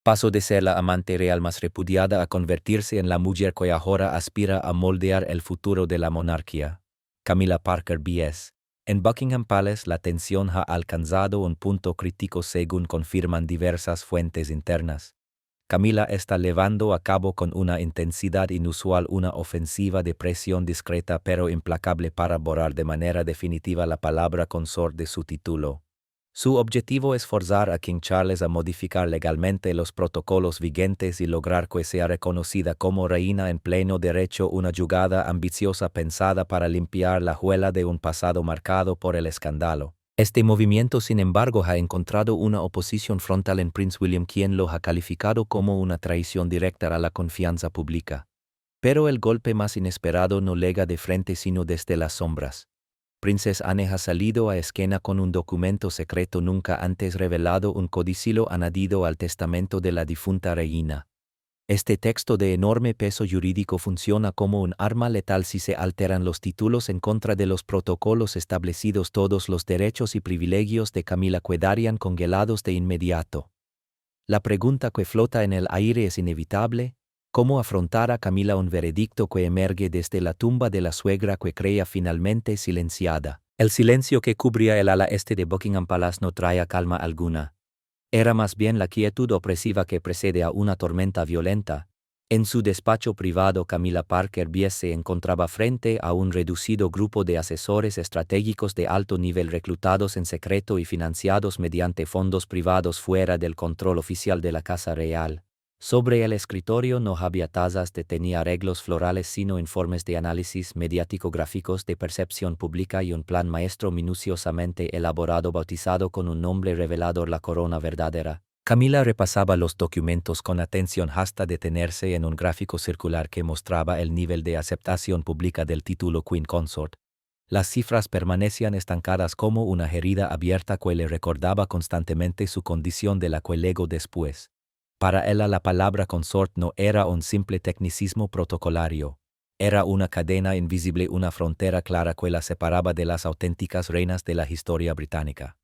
Pasó de ser la amante real más repudiada a convertirse en la mujer que ahora aspira a moldear el futuro de la monarquía. Camilla Parker B.S. En Buckingham Palace la tensión ha alcanzado un punto crítico según confirman diversas fuentes internas. Camilla está llevando a cabo con una intensidad inusual una ofensiva de presión discreta pero implacable para borrar de manera definitiva la palabra consort de su título. Su objetivo es forzar a King Charles a modificar legalmente los protocolos vigentes y lograr que sea reconocida como reina en pleno derecho, una jugada ambiciosa pensada para limpiar la huella de un pasado marcado por el escándalo. Este movimiento, sin embargo, ha encontrado una oposición frontal en Prince William, quien lo ha calificado como una traición directa a la confianza pública. Pero el golpe más inesperado no llega de frente sino desde las sombras. Princess Anne ha salido a escena con un documento secreto nunca antes revelado, un codicilo añadido al testamento de la difunta reina. Este texto de enorme peso jurídico funciona como un arma letal si se alteran los títulos en contra de los protocolos establecidos. Todos los derechos y privilegios de Camilla quedarían congelados de inmediato. La pregunta que flota en el aire es inevitable: ¿cómo afrontará Camilla un veredicto que emerge desde la tumba de la suegra que creía finalmente silenciada? El silencio que cubría el ala este de Buckingham Palace no traía calma alguna. Era más bien la quietud opresiva que precede a una tormenta violenta. En su despacho privado, Camilla Parker B.S. se encontraba frente a un reducido grupo de asesores estratégicos de alto nivel reclutados en secreto y financiados mediante fondos privados fuera del control oficial de la Casa Real. Sobre el escritorio no había tazas de té ni arreglos florales, sino informes de análisis mediático-gráficos de percepción pública y un plan maestro minuciosamente elaborado bautizado con un nombre revelador: la corona verdadera. Camilla repasaba los documentos con atención hasta detenerse en un gráfico circular que mostraba el nivel de aceptación pública del título Queen Consort. Las cifras permanecían estancadas como una herida abierta que le recordaba constantemente su condición de la que legó después. Para ella la palabra consort no era un simple tecnicismo protocolario. Era una cadena invisible, una frontera clara que la separaba de las auténticas reinas de la historia británica.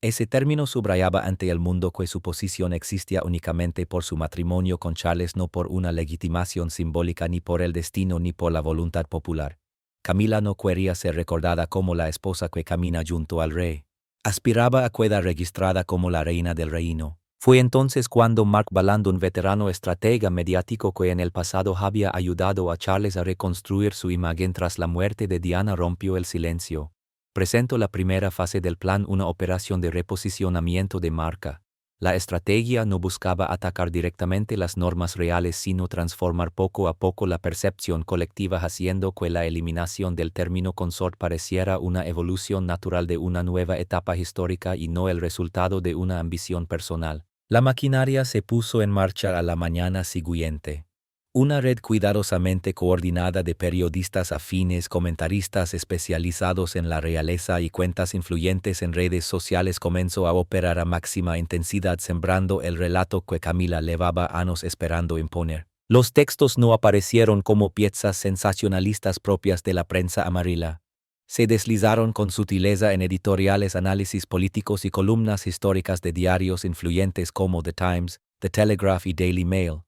Ese término subrayaba ante el mundo que su posición existía únicamente por su matrimonio con Charles, no por una legitimación simbólica, ni por el destino, ni por la voluntad popular. Camilla no quería ser recordada como la esposa que camina junto al rey. Aspiraba a quedar registrada como la reina del reino. Fue entonces cuando Mark Balland, un veterano estratega mediático que en el pasado había ayudado a Charles a reconstruir su imagen tras la muerte de Diana, rompió el silencio. Presentó la primera fase del plan, una operación de reposicionamiento de marca. La estrategia no buscaba atacar directamente las normas reales, sino transformar poco a poco la percepción colectiva, haciendo que la eliminación del término consort pareciera una evolución natural de una nueva etapa histórica y no el resultado de una ambición personal. La maquinaria se puso en marcha a la mañana siguiente. Una red cuidadosamente coordinada de periodistas afines, comentaristas especializados en la realeza y cuentas influyentes en redes sociales comenzó a operar a máxima intensidad, sembrando el relato que Camilla llevaba años esperando imponer. Los textos no aparecieron como piezas sensacionalistas propias de la prensa amarilla. Se deslizaron con sutileza en editoriales, análisis políticos y columnas históricas de diarios influyentes como The Times, The Telegraph y Daily Mail.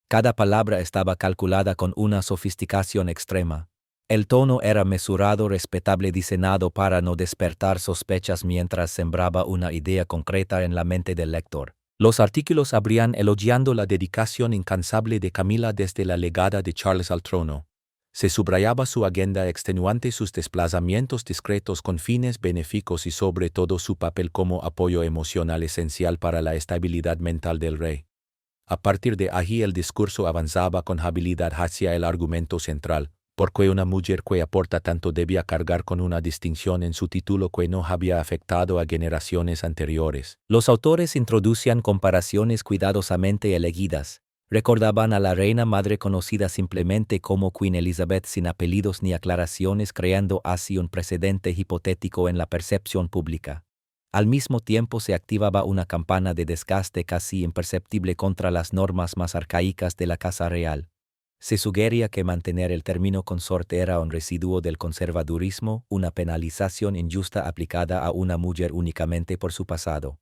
Cada palabra estaba calculada con una sofisticación extrema. El tono era mesurado, respetable, diseñado para no despertar sospechas mientras sembraba una idea concreta en la mente del lector. Los artículos abrían elogiando la dedicación incansable de Camilla desde la llegada de Charles al trono. Se subrayaba su agenda extenuante, sus desplazamientos discretos con fines benéficos y sobre todo su papel como apoyo emocional esencial para la estabilidad mental del rey. A partir de allí el discurso avanzaba con habilidad hacia el argumento central, porque una mujer que aporta tanto debía cargar con una distinción en su título que no había afectado a generaciones anteriores. Los autores introducían comparaciones cuidadosamente elegidas. Recordaban a la reina madre conocida simplemente como Queen Elizabeth sin apellidos ni aclaraciones, creando así un precedente hipotético en la percepción pública. Al mismo tiempo se activaba una campana de desgaste casi imperceptible contra las normas más arcaicas de la Casa Real. Se sugería que mantener el término consorte era un residuo del conservadurismo, una penalización injusta aplicada a una mujer únicamente por su pasado.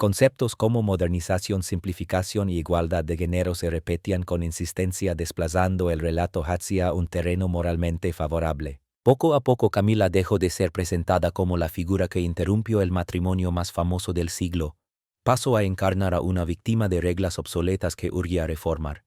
Conceptos como modernización, simplificación y igualdad de género se repetían con insistencia, desplazando el relato hacia un terreno moralmente favorable. Poco a poco Camila dejó de ser presentada como la figura que interrumpió el matrimonio más famoso del siglo. Pasó a encarnar a una víctima de reglas obsoletas que urgía reformar.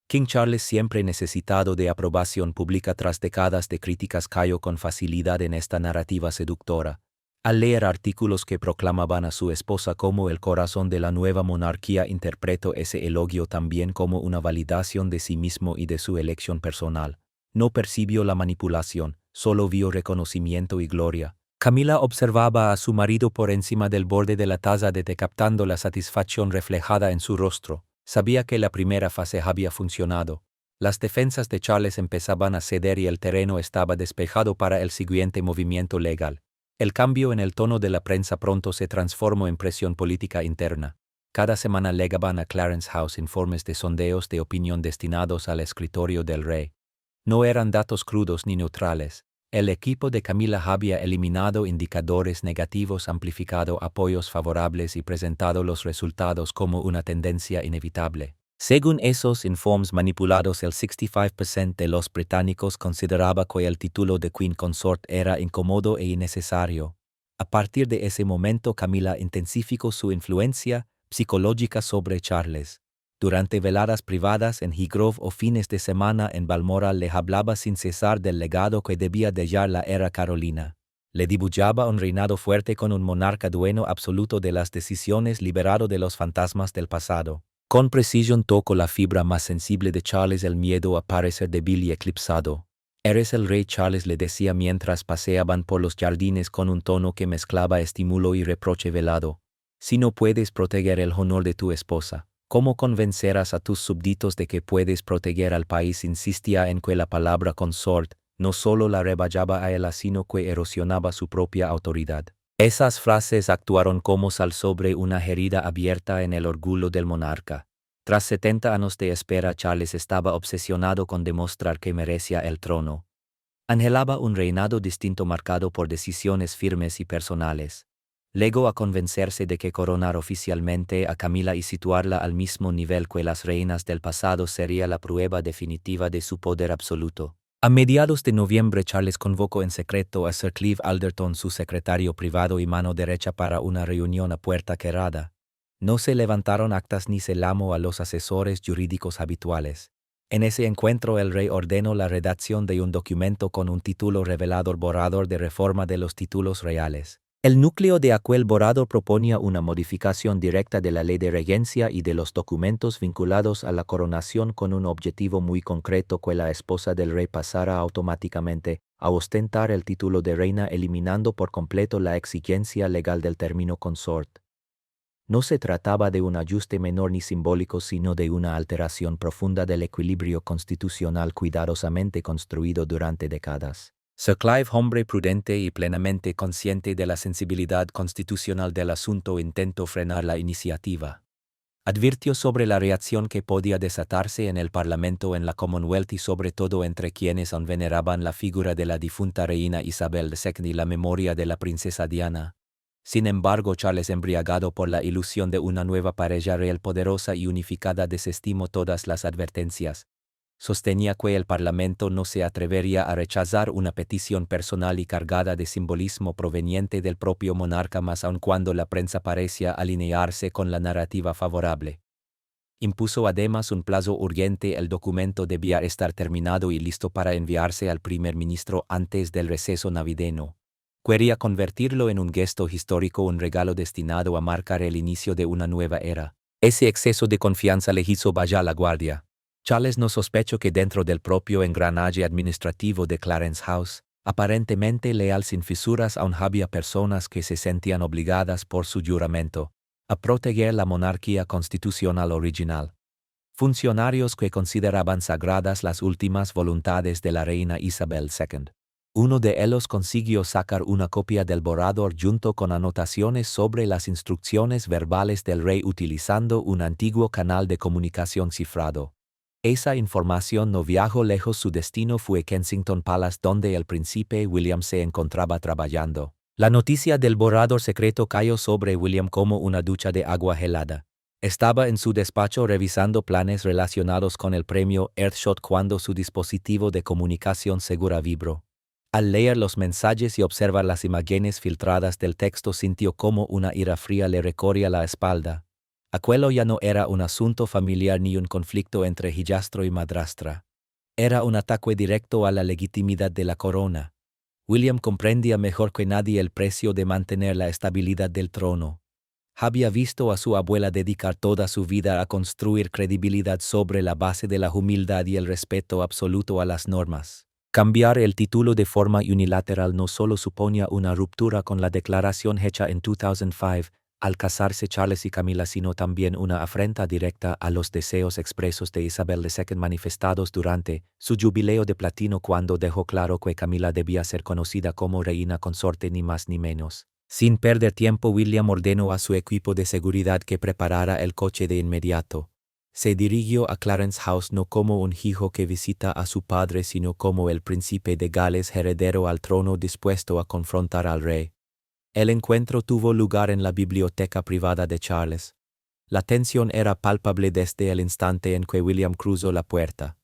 King Charles, siempre necesitado de aprobación pública tras décadas de críticas, cayó con facilidad en esta narrativa seductora. Al leer artículos que proclamaban a su esposa como el corazón de la nueva monarquía, interpretó ese elogio también como una validación de sí mismo y de su elección personal. No percibió la manipulación, solo vio reconocimiento y gloria. Camila observaba a su marido por encima del borde de la taza de té, captando la satisfacción reflejada en su rostro. Sabía que la primera fase había funcionado. Las defensas de Charles empezaban a ceder y el terreno estaba despejado para el siguiente movimiento legal. El cambio en el tono de la prensa pronto se transformó en presión política interna. Cada semana llegaban a Clarence House informes de sondeos de opinión destinados al escritorio del rey. No eran datos crudos ni neutrales. El equipo de Camila había eliminado indicadores negativos, amplificado apoyos favorables y presentado los resultados como una tendencia inevitable. Según esos informes manipulados, el 65% de los británicos consideraba que el título de Queen Consort era incómodo e innecesario. A partir de ese momento, Camila intensificó su influencia psicológica sobre Charles. Durante veladas privadas en Highgrove o fines de semana en Balmoral, le hablaba sin cesar del legado que debía dejar la era Carolina. Le dibujaba un reinado fuerte con un monarca dueño absoluto de las decisiones, liberado de los fantasmas del pasado. Con precisión tocó la fibra más sensible de Charles, el miedo a parecer débil y eclipsado. «Eres el rey», Charles le decía mientras paseaban por los jardines con un tono que mezclaba estímulo y reproche velado. «Si no puedes proteger el honor de tu esposa, ¿cómo convencerás a tus súbditos de que puedes proteger al país?». Insistía en que la palabra consort no solo la rebajaba a ella, sino que erosionaba su propia autoridad. Esas frases actuaron como sal sobre una herida abierta en el orgullo del monarca. Tras 70 años de espera, Charles estaba obsesionado con demostrar que merecía el trono. Anhelaba un reinado distinto, marcado por decisiones firmes y personales. Llegó a convencerse de que coronar oficialmente a Camila y situarla al mismo nivel que las reinas del pasado sería la prueba definitiva de su poder absoluto. A mediados de noviembre, Charles convocó en secreto a Sir Clive Alderton, su secretario privado y mano derecha, para una reunión a puerta cerrada. No se levantaron actas ni se llamó a los asesores jurídicos habituales. En ese encuentro, el rey ordenó la redacción de un documento con un título revelador: Borrador de reforma de los títulos reales. El núcleo de aquel borrador proponía una modificación directa de la ley de regencia y de los documentos vinculados a la coronación, con un objetivo muy concreto: que la esposa del rey pasara automáticamente a ostentar el título de reina, eliminando por completo la exigencia legal del término consort. No se trataba de un ajuste menor ni simbólico, sino de una alteración profunda del equilibrio constitucional cuidadosamente construido durante décadas. Sir Clive, hombre prudente y plenamente consciente de la sensibilidad constitucional del asunto, intentó frenar la iniciativa. Advirtió sobre la reacción que podía desatarse en el Parlamento, en la Commonwealth y sobre todo entre quienes aún veneraban la figura de la difunta reina Isabel II y la memoria de la princesa Diana. Sin embargo, Charles, embriagado por la ilusión de una nueva pareja real poderosa y unificada, desestimó todas las advertencias. Sostenía que el Parlamento no se atrevería a rechazar una petición personal y cargada de simbolismo proveniente del propio monarca, más aun cuando la prensa parecía alinearse con la narrativa favorable. Impuso además un plazo urgente: el documento debía estar terminado y listo para enviarse al primer ministro antes del receso navideño. Quería convertirlo en un gesto histórico, un regalo destinado a marcar el inicio de una nueva era. Ese exceso de confianza le hizo bajar la guardia. Charles no sospechó que dentro del propio engranaje administrativo de Clarence House, aparentemente leal sin fisuras, aún había personas que se sentían obligadas por su juramento a proteger la monarquía constitucional original. Funcionarios que consideraban sagradas las últimas voluntades de la reina Isabel II. Uno de ellos consiguió sacar una copia del borrador junto con anotaciones sobre las instrucciones verbales del rey, utilizando un antiguo canal de comunicación cifrado. Esa información no viajó lejos, su destino fue Kensington Palace, donde el príncipe William se encontraba trabajando. La noticia del borrador secreto cayó sobre William como una ducha de agua helada. Estaba en su despacho revisando planes relacionados con el premio Earthshot cuando su dispositivo de comunicación segura vibró. Al leer los mensajes y observar las imágenes filtradas del texto sintió como una ira fría le recorría la espalda. Aquello ya no era un asunto familiar ni un conflicto entre hijastro y madrastra. Era un ataque directo a la legitimidad de la corona. William comprendía mejor que nadie el precio de mantener la estabilidad del trono. Había visto a su abuela dedicar toda su vida a construir credibilidad sobre la base de la humildad y el respeto absoluto a las normas. Cambiar el título de forma unilateral no solo suponía una ruptura con la declaración hecha en 2005 al casarse Charles y Camila, sino también una afrenta directa a los deseos expresos de Isabel II manifestados durante su jubileo de platino, cuando dejó claro que Camila debía ser conocida como reina consorte ni más ni menos. Sin perder tiempo, William ordenó a su equipo de seguridad que preparara el coche de inmediato. Se dirigió a Clarence House no como un hijo que visita a su padre, sino como el príncipe de Gales heredero al trono dispuesto a confrontar al rey. El encuentro tuvo lugar en la biblioteca privada de Charles. La tensión era palpable desde el instante en que William cruzó la puerta.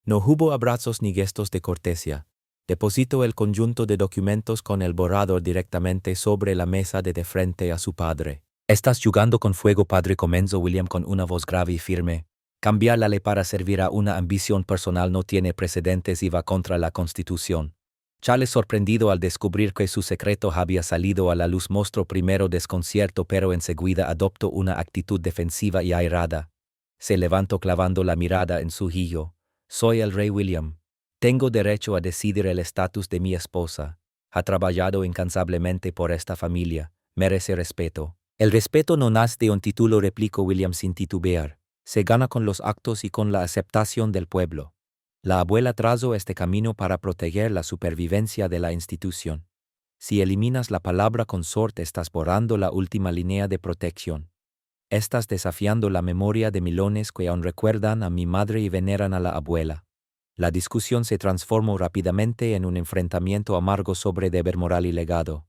No hubo abrazos ni gestos de cortesía. Depositó el conjunto de documentos con el borrador directamente sobre la mesa de frente a su padre. «Estás jugando con fuego, padre», comenzó William con una voz grave y firme. «Cambiar la ley para servir a una ambición personal no tiene precedentes y va contra la Constitución». Charles, sorprendido al descubrir que su secreto había salido a la luz, mostró primero desconcierto, pero enseguida adoptó una actitud defensiva y airada. Se levantó clavando la mirada en su hijo. «Soy el rey William. Tengo derecho a decidir el estatus de mi esposa. Ha trabajado incansablemente por esta familia. Merece respeto». «El respeto no nace de un título», replicó William sin titubear. «Se gana con los actos y con la aceptación del pueblo». La abuela trazó este camino para proteger la supervivencia de la institución. Si eliminas la palabra consorte, estás borrando la última línea de protección. Estás desafiando la memoria de millones que aún recuerdan a mi madre y veneran a la abuela. La discusión se transformó rápidamente en un enfrentamiento amargo sobre deber moral y legado.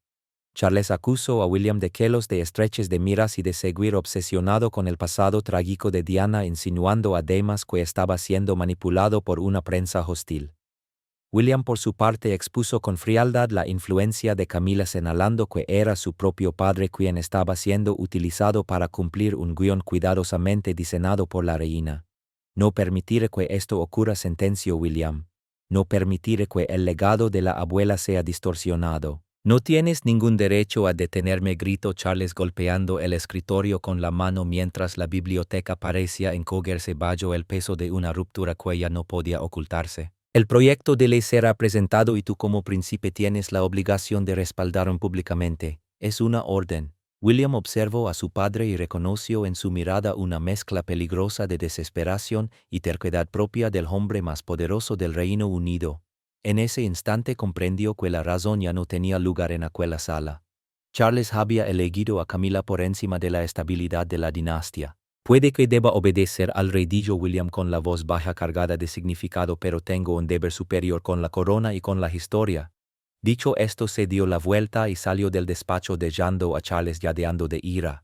Charles acusó a William de celos, de estrechez de miras y de seguir obsesionado con el pasado trágico de Diana, insinuando además que estaba siendo manipulado por una prensa hostil. William, por su parte, expuso con frialdad la influencia de Camila, señalando que era su propio padre quien estaba siendo utilizado para cumplir un guión cuidadosamente diseñado por la reina. «No permitiré que esto ocurra», sentenció William. «No permitiré que el legado de la abuela sea distorsionado». «No tienes ningún derecho a detenerme», gritó Charles golpeando el escritorio con la mano mientras la biblioteca parecía encogerse bajo el peso de una ruptura que ya no podía ocultarse. «El proyecto de ley será presentado y tú como príncipe tienes la obligación de respaldarlo públicamente. Es una orden». William observó a su padre y reconoció en su mirada una mezcla peligrosa de desesperación y terquedad propia del hombre más poderoso del Reino Unido. En ese instante comprendió que la razón ya no tenía lugar en aquella sala. Charles había elegido a Camila por encima de la estabilidad de la dinastía. «Puede que deba obedecer al rey», dijo William con la voz baja cargada de significado, «pero tengo un deber superior con la corona y con la historia». Dicho esto, se dio la vuelta y salió del despacho dejando a Charles jadeando de ira.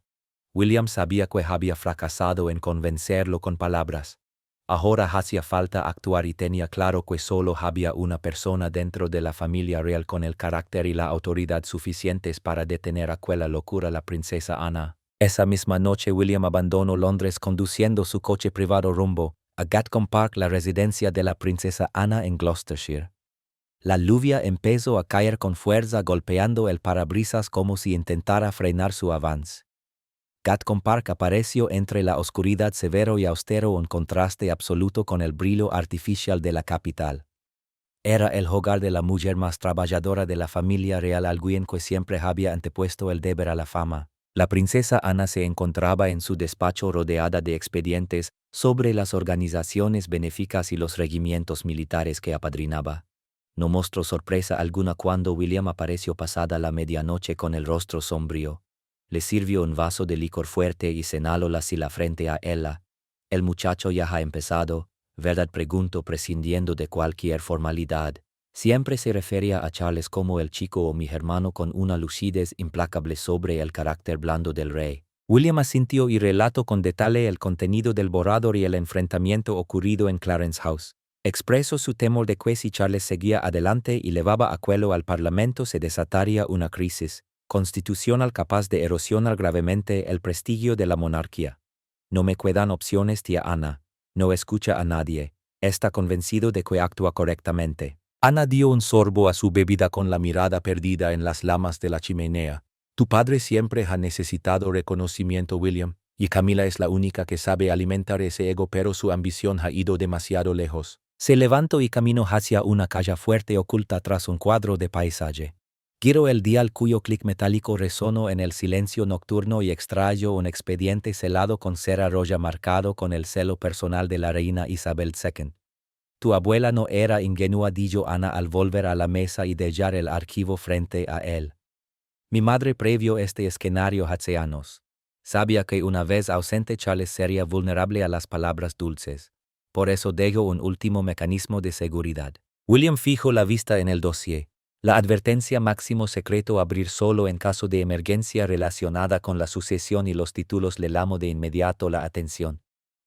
William sabía que había fracasado en convencerlo con palabras. Ahora hacía falta actuar y tenía claro que solo había una persona dentro de la familia real con el carácter y la autoridad suficientes para detener aquella locura: la princesa Ana. Esa misma noche William abandonó Londres conduciendo su coche privado rumbo a Gatcombe Park, la residencia de la princesa Ana en Gloucestershire. La lluvia empezó a caer con fuerza, golpeando el parabrisas como si intentara frenar su avance. Gatcombe Park apareció entre la oscuridad severo y austero, un contraste absoluto con el brillo artificial de la capital. Era el hogar de la mujer más trabajadora de la familia real, alguien que siempre había antepuesto el deber a la fama. La princesa Ana se encontraba en su despacho rodeada de expedientes sobre las organizaciones benéficas y los regimientos militares que apadrinaba. No mostró sorpresa alguna cuando William apareció pasada la medianoche con el rostro sombrío. Le sirvió un vaso de licor fuerte y señaló así la frente a ella. «El muchacho ya ha empezado, ¿verdad?», preguntó, prescindiendo de cualquier formalidad. Siempre se refería a Charles como el chico o mi hermano con una lucidez implacable sobre el carácter blando del rey. William asintió y relató con detalle el contenido del borrador y el enfrentamiento ocurrido en Clarence House. Expresó su temor de que si Charles seguía adelante y llevaba a cuello al Parlamento se desataría una crisis constitucional capaz de erosionar gravemente el prestigio de la monarquía. No me quedan opciones, tía Ana. No escucha a nadie. Está convencido de que actúa correctamente. Ana dio un sorbo a su bebida con la mirada perdida en las llamas de la chimenea. Tu padre siempre ha necesitado reconocimiento, William, y Camila es la única que sabe alimentar ese ego, pero su ambición ha ido demasiado lejos. Se levantó y caminó hacia una calle fuerte oculta tras un cuadro de paisaje. Giró el dial cuyo clic metálico resonó en el silencio nocturno y extrajo un expediente selado con cera roja marcado con el celo personal de la reina Isabel II. Tu abuela no era ingenua, dijo Ana al volver a la mesa y dejar el archivo frente a él. Mi madre previó este escenario hace años. Sabía que una vez ausente Charles sería vulnerable a las palabras dulces. Por eso dejó un último mecanismo de seguridad. William fijó la vista en el dossier. La advertencia máximo secreto abrir solo en caso de emergencia relacionada con la sucesión y los títulos le llamó de inmediato la atención.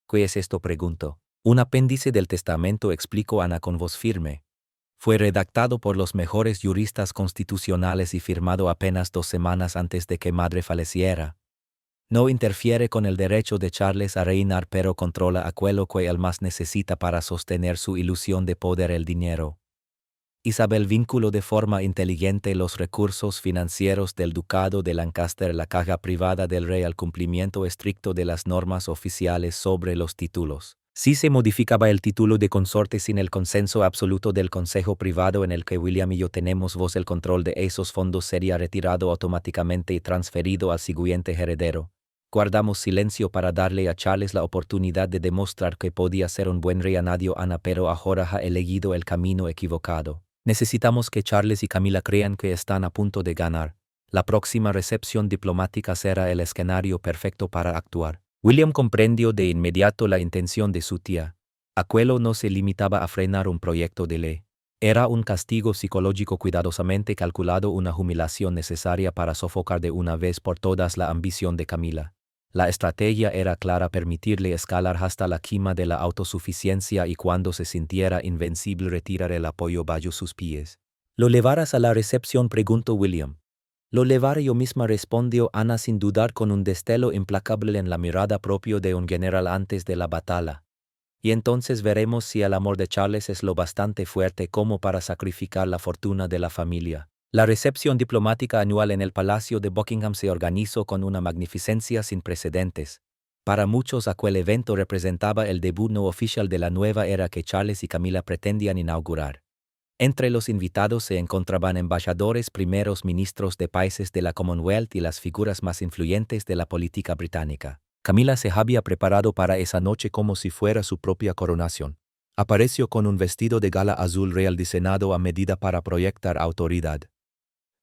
¿Qué es esto?, preguntó. Un apéndice del testamento, explicó Ana con voz firme. Fue redactado por los mejores juristas constitucionales y firmado apenas 2 semanas antes de que madre falleciera. No interfiere con el derecho de Charles a reinar, pero controla aquello que él más necesita para sostener su ilusión de poder, el dinero. Isabel vinculó de forma inteligente los recursos financieros del ducado de Lancaster, la caja privada del rey, al cumplimiento estricto de las normas oficiales sobre los títulos. Si se modificaba el título de consorte sin el consenso absoluto del consejo privado en el que William y yo tenemos voz, el control de esos fondos sería retirado automáticamente y transferido al siguiente heredero. Guardamos silencio para darle a Charles la oportunidad de demostrar que podía ser un buen rey, añadió Ana, pero ahora ha elegido el camino equivocado. Necesitamos que Charles y Camila crean que están a punto de ganar. La próxima recepción diplomática será el escenario perfecto para actuar. William comprendió de inmediato la intención de su tía. Aquello no se limitaba a frenar un proyecto de ley. Era un castigo psicológico cuidadosamente calculado, una humillación necesaria para sofocar de una vez por todas la ambición de Camila. La estrategia era clara: permitirle escalar hasta la cima de la autosuficiencia y cuando se sintiera invencible retirar el apoyo bajo sus pies. ¿Lo llevarás a la recepción?, preguntó William. Lo llevaré yo misma, respondió Ana sin dudar, con un destello implacable en la mirada propio de un general antes de la batalla. Y entonces veremos si el amor de Charles es lo bastante fuerte como para sacrificar la fortuna de la familia. La recepción diplomática anual en el Palacio de Buckingham se organizó con una magnificencia sin precedentes. Para muchos aquel evento representaba el debut no oficial de la nueva era que Charles y Camila pretendían inaugurar. Entre los invitados se encontraban embajadores, primeros ministros de países de la Commonwealth y las figuras más influyentes de la política británica. Camila se había preparado para esa noche como si fuera su propia coronación. Apareció con un vestido de gala azul real diseñado a medida para proyectar autoridad.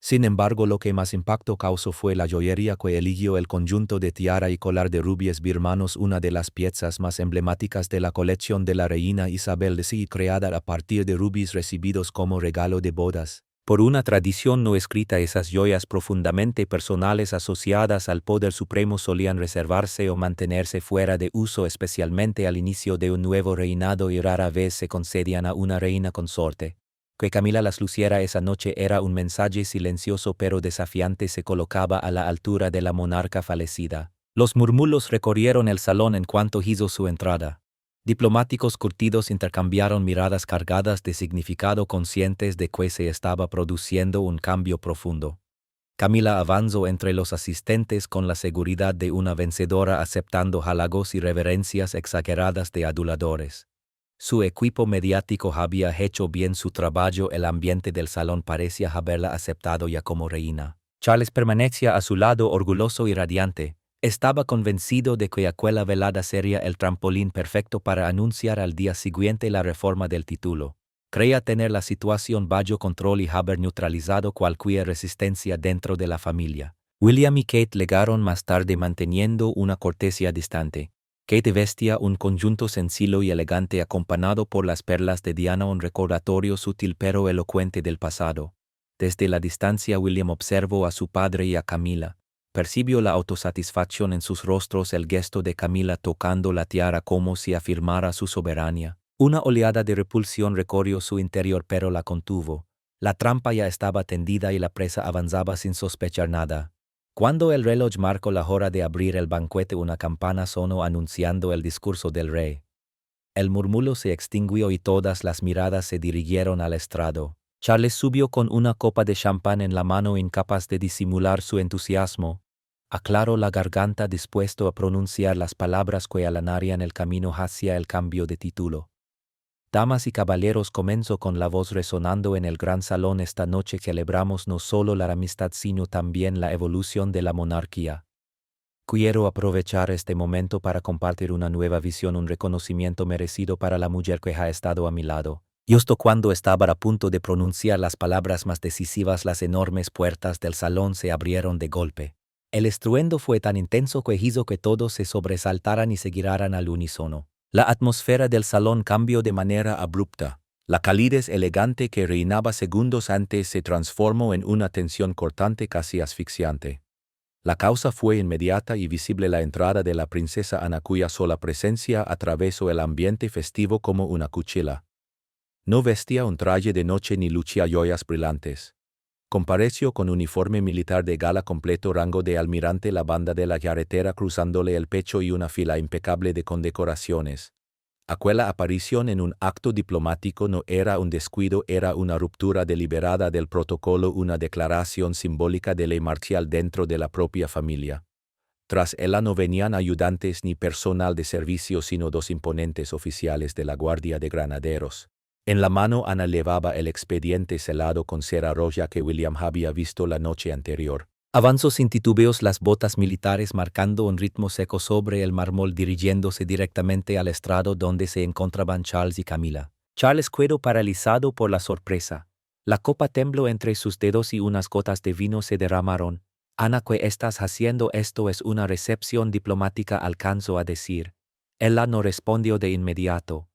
Sin embargo, lo que más impacto causó fue la joyería que eligió: el conjunto de tiara y collar de rubíes birmanos, una de las piezas más emblemáticas de la colección de la reina Isabel II, creada a partir de rubíes recibidos como regalo de bodas. Por una tradición no escrita, esas joyas profundamente personales asociadas al poder supremo solían reservarse o mantenerse fuera de uso, especialmente al inicio de un nuevo reinado, y rara vez se concedían a una reina consorte. Que Camila las luciera esa noche era un mensaje silencioso pero desafiante, se colocaba a la altura de la monarca fallecida. Los murmullos recorrieron el salón en cuanto hizo su entrada. Diplomáticos curtidos intercambiaron miradas cargadas de significado, conscientes de que se estaba produciendo un cambio profundo. Camila avanzó entre los asistentes con la seguridad de una vencedora, aceptando halagos y reverencias exageradas de aduladores. Su equipo mediático había hecho bien su trabajo, el ambiente del salón parecía haberla aceptado ya como reina. Charles permanecía a su lado, orgulloso y radiante. Estaba convencido de que aquella velada sería el trampolín perfecto para anunciar al día siguiente la reforma del título. Creía tener la situación bajo control y haber neutralizado cualquier resistencia dentro de la familia. William y Kate llegaron más tarde, manteniendo una cortesía distante. Kate vestía un conjunto sencillo y elegante acompañado por las perlas de Diana, un recordatorio sutil pero elocuente del pasado. Desde la distancia William observó a su padre y a Camila. Percibió la autosatisfacción en sus rostros, el gesto de Camila tocando la tiara como si afirmara su soberanía. Una oleada de repulsión recorrió su interior pero la contuvo. La trampa ya estaba tendida y la presa avanzaba sin sospechar nada. Cuando el reloj marcó la hora de abrir el banquete, una campana sonó anunciando el discurso del rey. El murmullo se extinguió y todas las miradas se dirigieron al estrado. Charles subió con una copa de champán en la mano, incapaz de disimular su entusiasmo. Aclaró la garganta dispuesto a pronunciar las palabras que allanarían el camino hacia el cambio de título. Damas y caballeros, comenzó con la voz resonando en el gran salón, esta noche celebramos no solo la amistad sino también la evolución de la monarquía. Quiero aprovechar este momento para compartir una nueva visión, un reconocimiento merecido para la mujer que ha estado a mi lado. Justo cuando estaba a punto de pronunciar las palabras más decisivas, las enormes puertas del salón se abrieron de golpe. El estruendo fue tan intenso que hizo que todos se sobresaltaran y se giraran al unísono. La atmósfera del salón cambió de manera abrupta. La calidez elegante que reinaba segundos antes se transformó en una tensión cortante, casi asfixiante. La causa fue inmediata y visible: la entrada de la princesa Ana, cuya sola presencia atravesó el ambiente festivo como una cuchilla. No vestía un traje de noche ni lucía joyas brillantes. Compareció con uniforme militar de gala completo, rango de almirante, la banda de la carretera cruzándole el pecho y una fila impecable de condecoraciones. Aquella aparición en un acto diplomático no era un descuido, era una ruptura deliberada del protocolo, una declaración simbólica de ley marcial dentro de la propia familia. Tras ella no venían ayudantes ni personal de servicio, sino dos imponentes oficiales de la Guardia de Granaderos. En la mano Ana llevaba el expediente selado con cera roja que William había visto la noche anterior. Avanzó sin titubeos las botas militares, marcando un ritmo seco sobre el mármol, dirigiéndose directamente al estrado donde se encontraban Charles y Camila. Charles quedó paralizado por la sorpresa. La copa tembló entre sus dedos y unas gotas de vino se derramaron. Ana, ¿qué estás haciendo? Esto es una recepción diplomática, alcanzó a decir. Ella no respondió de inmediato.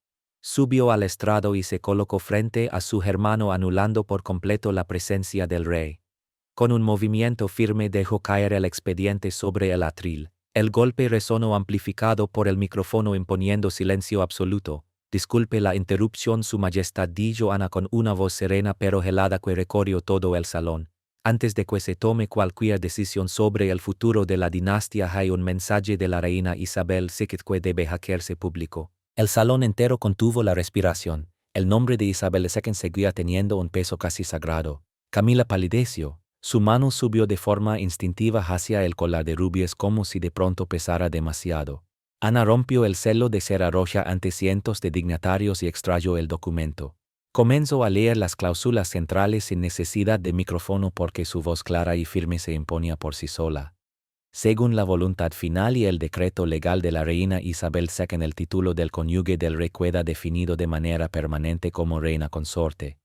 Subió al estrado y se colocó frente a su hermano, anulando por completo la presencia del rey. Con un movimiento firme dejó caer el expediente sobre el atril. El golpe resonó amplificado por el micrófono, imponiendo silencio absoluto. Disculpe la interrupción, Su Majestad, dijo Ana con una voz serena pero helada que recorrió todo el salón. Antes de que se tome cualquier decisión sobre el futuro de la dinastía, hay un mensaje de la reina Isabel II que debe hacerse público. El salón entero contuvo la respiración. El nombre de Isabel II seguía teniendo un peso casi sagrado. Camila palideció. Su mano subió de forma instintiva hacia el collar de rubíes como si de pronto pesara demasiado. Ana rompió el celo de cera roja ante cientos de dignatarios y extrayó el documento. Comenzó a leer las cláusulas centrales sin necesidad de micrófono porque su voz clara y firme se imponía por sí sola. Según la voluntad final y el decreto legal de la reina Isabel II, el título del cónyuge del rey queda definido de manera permanente como reina consorte.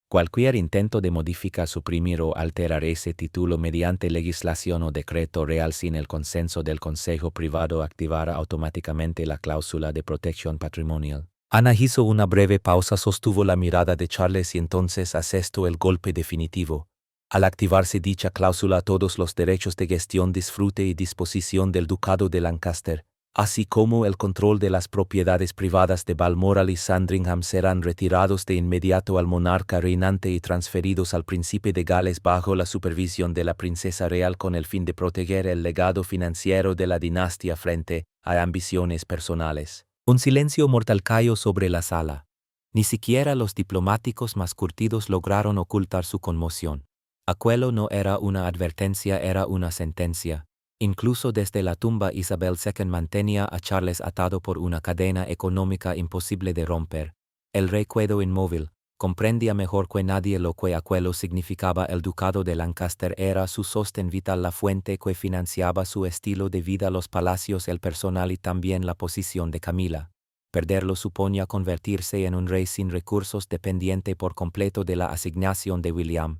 Cualquier intento de modificar, suprimir o alterar ese título mediante legislación o decreto real sin el consenso del Consejo Privado activará automáticamente la cláusula de protección patrimonial. Ana hizo una breve pausa, sostuvo la mirada de Charles y entonces asestó el golpe definitivo. Al activarse dicha cláusula, todos los derechos de gestión, disfrute y disposición del Ducado de Lancaster, así como el control de las propiedades privadas de Balmoral y Sandringham, serán retirados de inmediato al monarca reinante y transferidos al príncipe de Gales bajo la supervisión de la princesa real, con el fin de proteger el legado financiero de la dinastía frente a ambiciones personales. Un silencio mortal cayó sobre la sala. Ni siquiera los diplomáticos más curtidos lograron ocultar su conmoción. Aquello no era una advertencia, era una sentencia. Incluso desde la tumba, Isabel II mantenía a Charles atado por una cadena económica imposible de romper. El rey quedó inmóvil. Comprendía mejor que nadie lo que aquello significaba. El ducado de Lancaster era su sostén vital, la fuente que financiaba su estilo de vida, los palacios, el personal y también la posición de Camila. Perderlo suponía convertirse en un rey sin recursos, dependiente por completo de la asignación de William.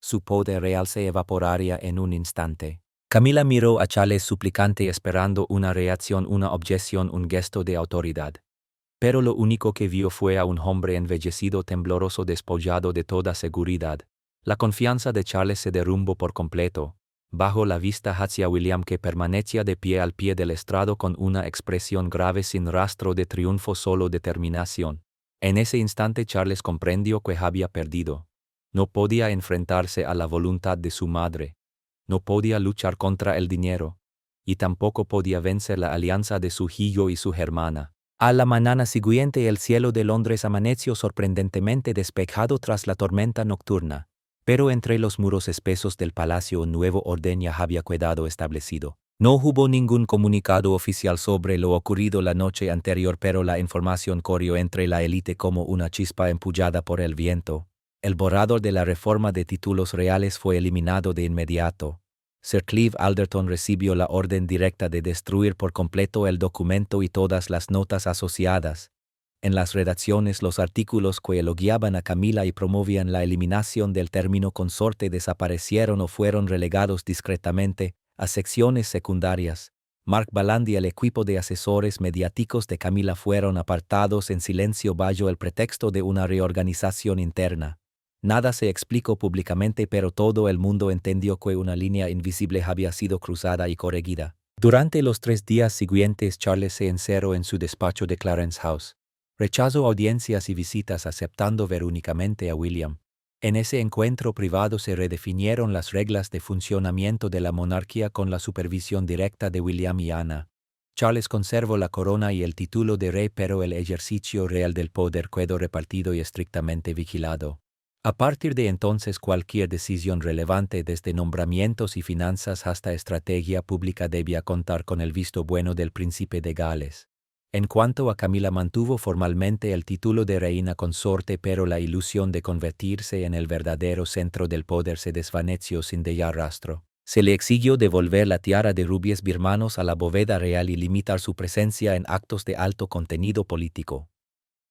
Su poder real se evaporaría en un instante. Camila miró a Charles suplicante esperando una reacción, una objeción, un gesto de autoridad. Pero lo único que vio fue a un hombre envejecido, tembloroso, despojado de toda seguridad. La confianza de Charles se derrumbó por completo. Bajó la vista hacia William, que permanecía de pie al pie del estrado con una expresión grave, sin rastro de triunfo, solo determinación. En ese instante Charles comprendió que había perdido. No podía enfrentarse a la voluntad de su madre. No podía luchar contra el dinero. Y tampoco podía vencer la alianza de su hijo y su hermana. A la mañana siguiente el cielo de Londres amaneció sorprendentemente despejado tras la tormenta nocturna. Pero entre los muros espesos del palacio un nuevo orden ya había quedado establecido. No hubo ningún comunicado oficial sobre lo ocurrido la noche anterior, pero la información corrió entre la élite como una chispa empullada por el viento. El borrador de la reforma de títulos reales fue eliminado de inmediato. Sir Clive Alderton recibió la orden directa de destruir por completo el documento y todas las notas asociadas. En las redacciones, los artículos que elogiaban a Camila y promovían la eliminación del término consorte desaparecieron o fueron relegados discretamente a secciones secundarias. Mark Balland y el equipo de asesores mediáticos de Camila fueron apartados en silencio bajo el pretexto de una reorganización interna. Nada se explicó públicamente, pero todo el mundo entendió que una línea invisible había sido cruzada y corregida. Durante los 3 días siguientes, Charles se encerró en su despacho de Clarence House. Rechazó audiencias y visitas, aceptando ver únicamente a William. En ese encuentro privado se redefinieron las reglas de funcionamiento de la monarquía con la supervisión directa de William y Ana. Charles conservó la corona y el título de rey, pero el ejercicio real del poder quedó repartido y estrictamente vigilado. A partir de entonces, cualquier decisión relevante, desde nombramientos y finanzas hasta estrategia pública, debía contar con el visto bueno del príncipe de Gales. En cuanto a Camila, mantuvo formalmente el título de reina consorte, pero la ilusión de convertirse en el verdadero centro del poder se desvaneció sin dejar rastro. Se le exigió devolver la tiara de rubíes birmanos a la bóveda real y limitar su presencia en actos de alto contenido político.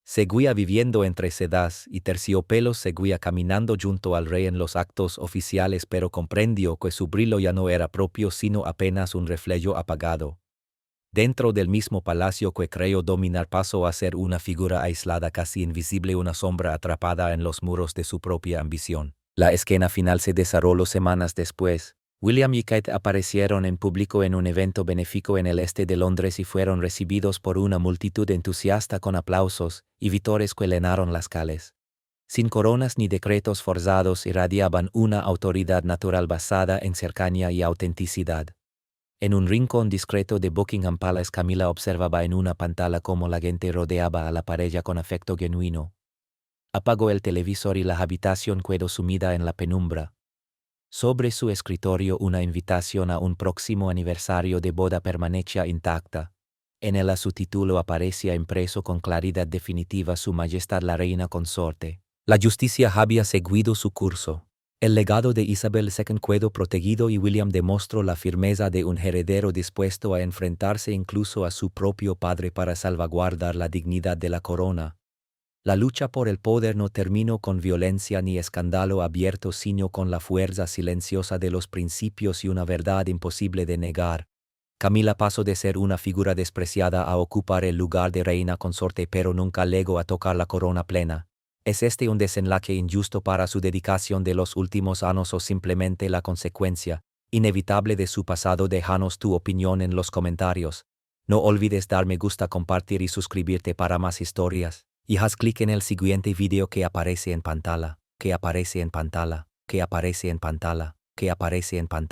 Seguía viviendo entre sedas y terciopelos, seguía caminando junto al rey en los actos oficiales, pero comprendió que su brillo ya no era propio, sino apenas un reflejo apagado. Dentro del mismo palacio que creyó dominar, pasó a ser una figura aislada, casi invisible, una sombra atrapada en los muros de su propia ambición. La escena final se desarrolló semanas después. William y Kate aparecieron en público en un evento benéfico en el este de Londres y fueron recibidos por una multitud entusiasta con aplausos y vítores que llenaron las calles. Sin coronas ni decretos forzados, irradiaban una autoridad natural basada en cercanía y autenticidad. En un rincón discreto de Buckingham Palace, Camila observaba en una pantalla cómo la gente rodeaba a la pareja con afecto genuino. Apagó el televisor y la habitación quedó sumida en la penumbra. Sobre su escritorio, una invitación a un próximo aniversario de boda permanecía intacta. En ella su título aparecía impreso con claridad definitiva: Su Majestad la Reina Consorte. La justicia había seguido su curso. El legado de Isabel II quedó protegido y William demostró la firmeza de un heredero dispuesto a enfrentarse incluso a su propio padre para salvaguardar la dignidad de la corona. La lucha por el poder no terminó con violencia ni escándalo abierto, sino con la fuerza silenciosa de los principios y una verdad imposible de negar. Camila pasó de ser una figura despreciada a ocupar el lugar de reina consorte, pero nunca llegó a tocar la corona plena. ¿Es este un desenlace injusto para su dedicación de los últimos años o simplemente la consecuencia inevitable de su pasado? Déjanos tu opinión en los comentarios. No olvides dar me gusta, compartir y suscribirte para más historias. Y haz clic en el siguiente video que aparece en pantalla, que aparece en pantalla, que aparece en pantalla, que aparece en pantalla.